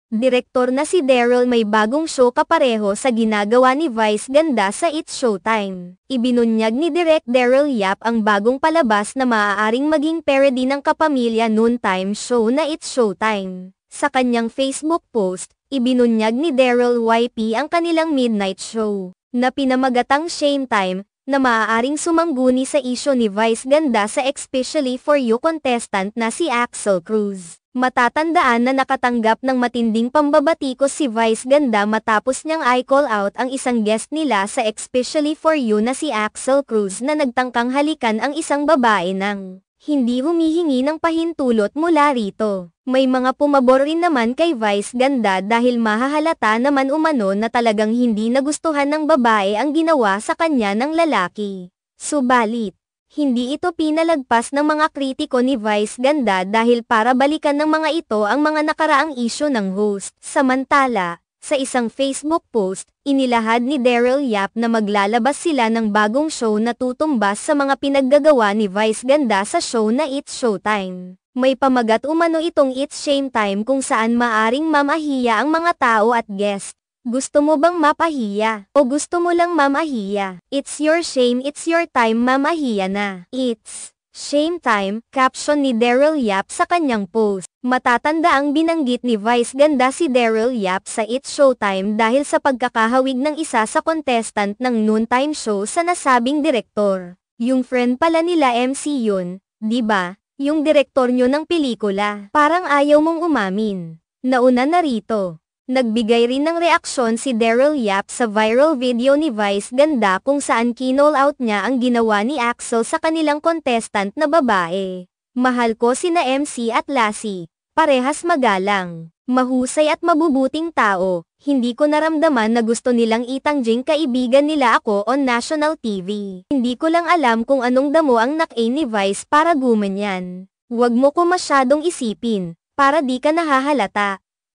Direktor na si Daryl may bagong show kapareho sa ginagawa ni Vice Ganda sa It's Showtime. Ibinunyag ni Direk Daryl Yap ang bagong palabas na maaaring maging parody ng kapamilya noontime show na It's Showtime. Sa kanyang Facebook post, ibinunyag ni Daryl YP ang kanilang midnight show, na pinamagatang Shame Time, na maaaring sumangguni sa isyo ni Vice Ganda sa Especially For You contestant na si Axel Cruz. Matatandaan na nakatanggap ng matinding pambabatikos si Vice Ganda matapos niyang i-call out ang isang guest nila sa Especially For You na si Axel Cruz na nagtangkang halikan ang isang babae nang hindi humihingi ng pahintulot mula rito. May mga pumabor rin naman kay Vice Ganda dahil mahahalata naman umano na talagang hindi nagustuhan ng babae ang ginawa sa kanya ng lalaki. Subalit, hindi ito pinalagpas ng mga kritiko ni Vice Ganda dahil para balikan ng mga ito ang mga nakaraang isyu ng host. Samantala, sa isang Facebook post, inilahad ni Daryl Yap na maglalabas sila ng bagong show na tutumbas sa mga pinaggagawa ni Vice Ganda sa show na It's Showtime. May pamagat umano itong It's Shame Time kung saan maaring mamahiya ang mga tao at guest. Gusto mo bang mapahiya? O gusto mo lang mamahiya? It's your shame, it's your time, mamahiya na. It's Shame Time, caption ni Daryl Yap sa kanyang post. Matatanda ang binanggit ni Vice Ganda si Daryl Yap sa It's Showtime dahil sa pagkakahawig ng isa sa contestant ng noontime show sa nasabing direktor. Yung friend pala nila MC yun, di ba? Yung direktor nyo ng pelikula. Parang ayaw mong umamin. Nauna na rito. Nagbigay rin ng reaksyon si Daryl Yap sa viral video ni Vice Ganda kung saan kinall out niya ang ginawa ni Axel sa kanilang contestant na babae. Mahal ko sina MC at Lassie. Parehas magalang, mahusay at mabubuting tao. Hindi ko naramdaman na gusto nilang itangjing kaibigan nila ako on national TV. Hindi ko lang alam kung anong damo ang nak-aim ni Vice para gumanyan. Huwag mo ko masyadong isipin, para di ka nahahalata.